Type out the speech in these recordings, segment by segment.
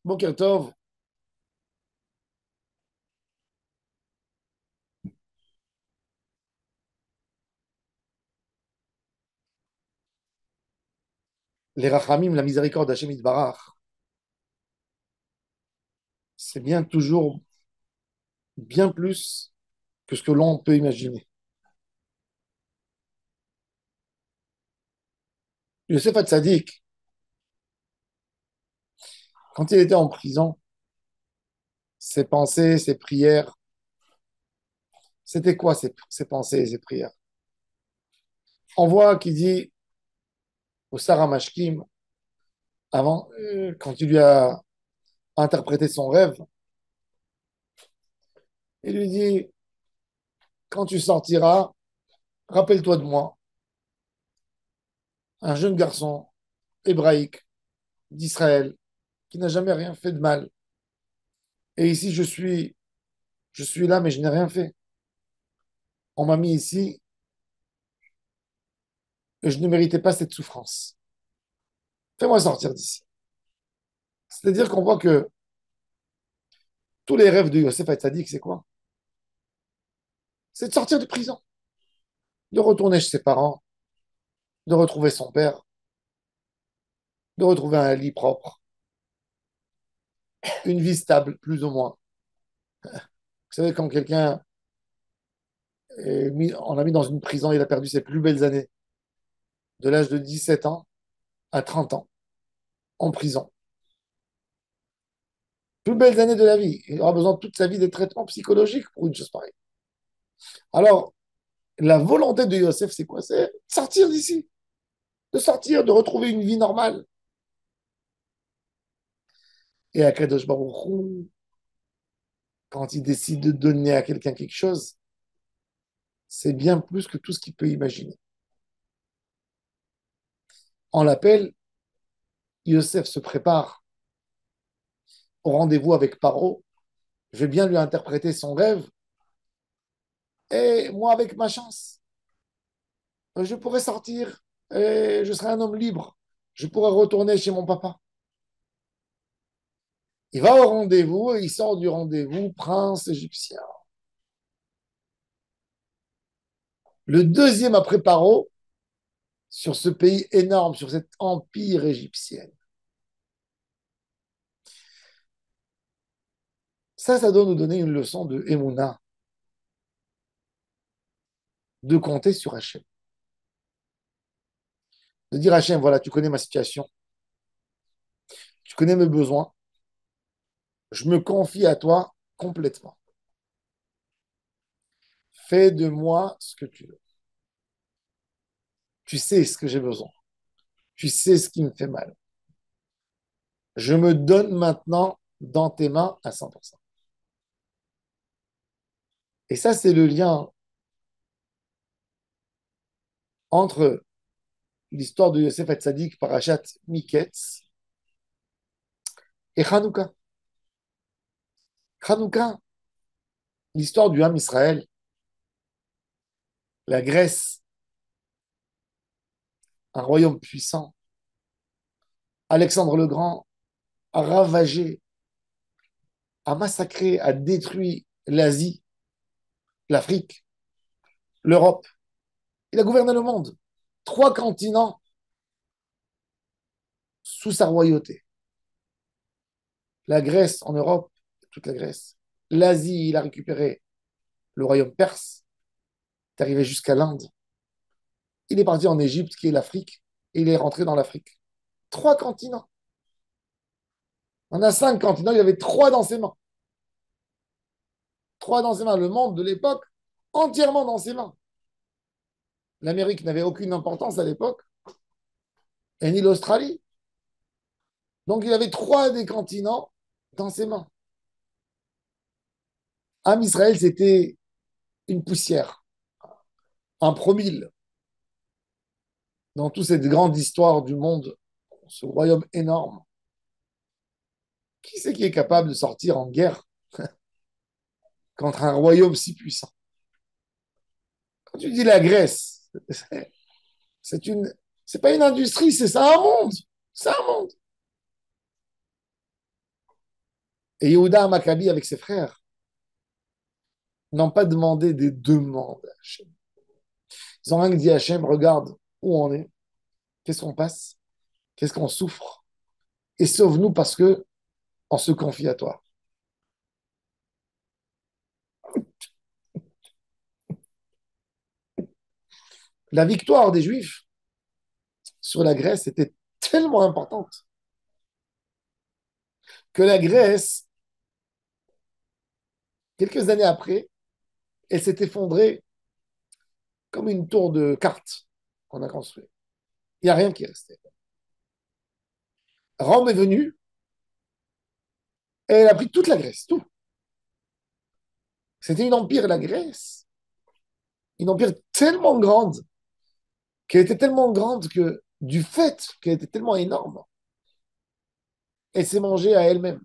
Boker Tov, les Rachamim, la miséricorde d'Hachem Itbarach, c'est bien toujours bien plus que ce que l'on peut imaginer. Yosef Hatzadik, quand il était en prison, ses pensées, ses prières, c'était quoi ses pensées et ses prières? On voit qu'il dit au Sarah Mashkim, avant, quand il lui a interprété son rêve, il lui dit, quand tu sortiras, rappelle-toi de moi, un jeune garçon hébraïque d'Israël qui n'a jamais rien fait de mal. Et ici, je suis là, mais je n'ai rien fait. On m'a mis ici et je ne méritais pas cette souffrance. Fais-moi sortir d'ici. C'est-à-dire qu'on voit que tous les rêves de Yosef Hatzadik, c'est quoi? C'est de sortir de prison, de retourner chez ses parents, de retrouver son père, de retrouver un lit propre, une vie stable, plus ou moins. Vous savez, quand quelqu'un on l'a mis dans une prison, il a perdu ses plus belles années, de l'âge de 17 ans à 30 ans, en prison. Plus belles années de la vie. Il aura besoin toute sa vie des traitements psychologiques pour une chose pareille. Alors, la volonté de Yosef, c'est quoi? C'est sortir d'ici, de sortir, de retrouver une vie normale. Et Akadosh Baruch Hu, quand il décide de donner à quelqu'un quelque chose, c'est bien plus que tout ce qu'il peut imaginer. On l'appelle, Yosef se prépare au rendez-vous avec Paro. Je vais bien lui interpréter son rêve. Et moi, avec ma chance, je pourrais sortir et je serai un homme libre. Je pourrais retourner chez mon papa. Il va au rendez-vous et il sort du rendez-vous, prince égyptien. Le deuxième après Paro, sur ce pays énorme, sur cet empire égyptien. Ça doit nous donner une leçon de Emouna, de compter sur Hachem. De dire à Hachem, voilà, tu connais ma situation, tu connais mes besoins, je me confie à toi complètement. Fais de moi ce que tu veux. Tu sais ce que j'ai besoin. Tu sais ce qui me fait mal. Je me donne maintenant dans tes mains à 100%. Et ça, c'est le lien entre l'histoire de Yosef Hatzadik, Parashat Miketz, et Hanouka. Hanouka, l'histoire du Ham Israël, la Grèce, un royaume puissant. Alexandre le Grand a ravagé, a massacré, a détruit l'Asie, l'Afrique, l'Europe. Il a gouverné le monde. Trois continents sous sa royauté. La Grèce en Europe, toute la Grèce. L'Asie, il a récupéré le royaume perse, est arrivé jusqu'à l'Inde. Il est parti en Égypte, qui est l'Afrique, et il est rentré dans l'Afrique. Trois continents. On a cinq continents, il avait trois dans ses mains. Trois dans ses mains. Le monde de l'époque, entièrement dans ses mains. L'Amérique n'avait aucune importance à l'époque, et ni l'Australie. Donc il avait trois des continents dans ses mains. Am Israël, c'était une poussière, un promille dans toute cette grande histoire du monde, ce royaume énorme. Qui c'est qui est capable de sortir en guerre contre un royaume si puissant? Quand tu dis la Grèce, c'est une, c'est pas une industrie, c'est ça un monde. C'est un monde. Et Yehuda Maccabi, avec ses frères, n'ont pas demandé des demandes à Hachem. Ils ont rien que dit à Hachem, regarde où on est, qu'est-ce qu'on passe, qu'est-ce qu'on souffre, et sauve-nous parce que on se confie à toi. La victoire des Juifs sur la Grèce était tellement importante que la Grèce, quelques années après, elle s'est effondrée comme une tour de cartes qu'on a construite. Il n'y a rien qui est resté. Rome est venue et elle a pris toute la Grèce, tout. C'était une empire, la Grèce, une empire tellement grande, qu'elle était tellement grande que, du fait qu'elle était tellement énorme, elle s'est mangée à elle-même.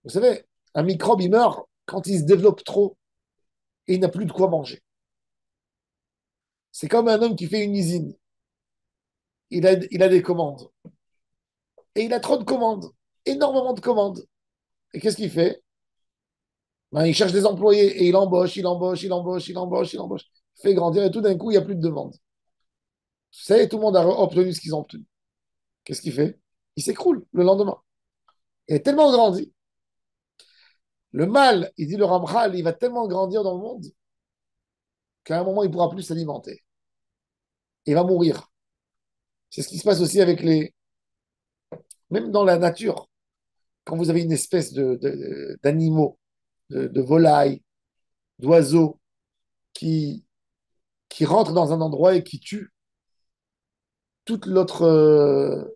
Vous savez, un microbe, il meurt quand il se développe trop et il n'a plus de quoi manger. C'est comme un homme qui fait une usine. Il a des commandes. Et il a trop de commandes, énormément de commandes. Et qu'est-ce qu'il fait? Ben, il cherche des employés et il embauche, il embauche, il embauche, il embauche, il embauche. Il fait grandir et tout d'un coup, il n'y a plus de demande. Vous savez, tout le monde a obtenu ce qu'ils ont obtenu. Qu'est-ce qu'il fait? Il s'écroule le lendemain. Il est tellement grandi. Le mal, il dit le Ramchal, il va tellement grandir dans le monde qu'à un moment, il ne pourra plus s'alimenter. Il va mourir. C'est ce qui se passe aussi avec les. Même dans la nature, quand vous avez une espèce d'animaux, de volailles, d'oiseaux qui rentrent dans un endroit et qui tuent toute l'autre,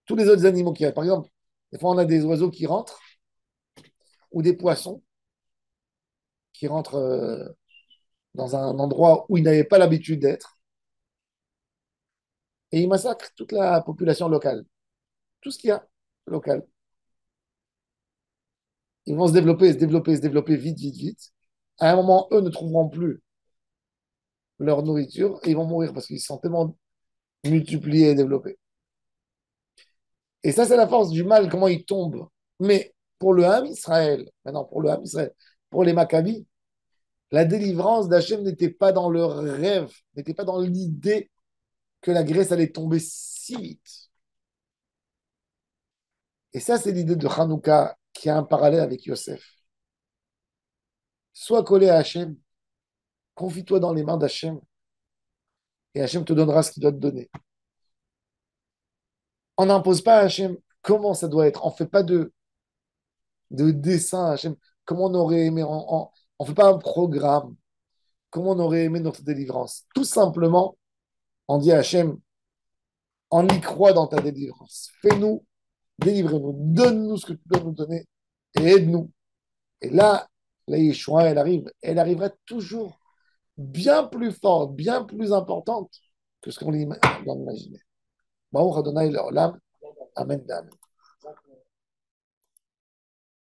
tous les autres animaux qu'il y a. Par exemple, des fois, on a des oiseaux qui rentrent ou des poissons qui rentrent dans un endroit où ils n'avaient pas l'habitude d'être et ils massacrent toute la population locale, tout ce qu'il y a local. Ils vont se développer, se développer, se développer vite, vite, vite. À un moment, eux ne trouveront plus leur nourriture et ils vont mourir parce qu'ils sont tellement multipliés et développés. Et ça, c'est la force du mal, comment il tombe. Mais pour le Ham Israël, maintenant pour le Ham Israël, pour les Maccabis, la délivrance d'Hachem n'était pas dans leur rêve, n'était pas dans l'idée que la Grèce allait tomber si vite. Et ça, c'est l'idée de Hanouka qui a un parallèle avec Yosef. Sois collé à Hachem, confie-toi dans les mains d'Hachem, et Hachem te donnera ce qu'il doit te donner. On n'impose pas à Hachem comment ça doit être. On ne fait pas de dessin à Hachem. Comment on aurait aimé. On ne fait pas un programme. Comment on aurait aimé notre délivrance. Tout simplement, on dit à Hachem, on y croit dans ta délivrance. Fais-nous, délivre-nous, donne-nous ce que tu dois nous donner et aide-nous. Et là, la Yeshua, elle arrivera toujours bien plus forte, bien plus importante que ce qu'on imaginer. Baruch Adonai Leolam. Amen. Amen.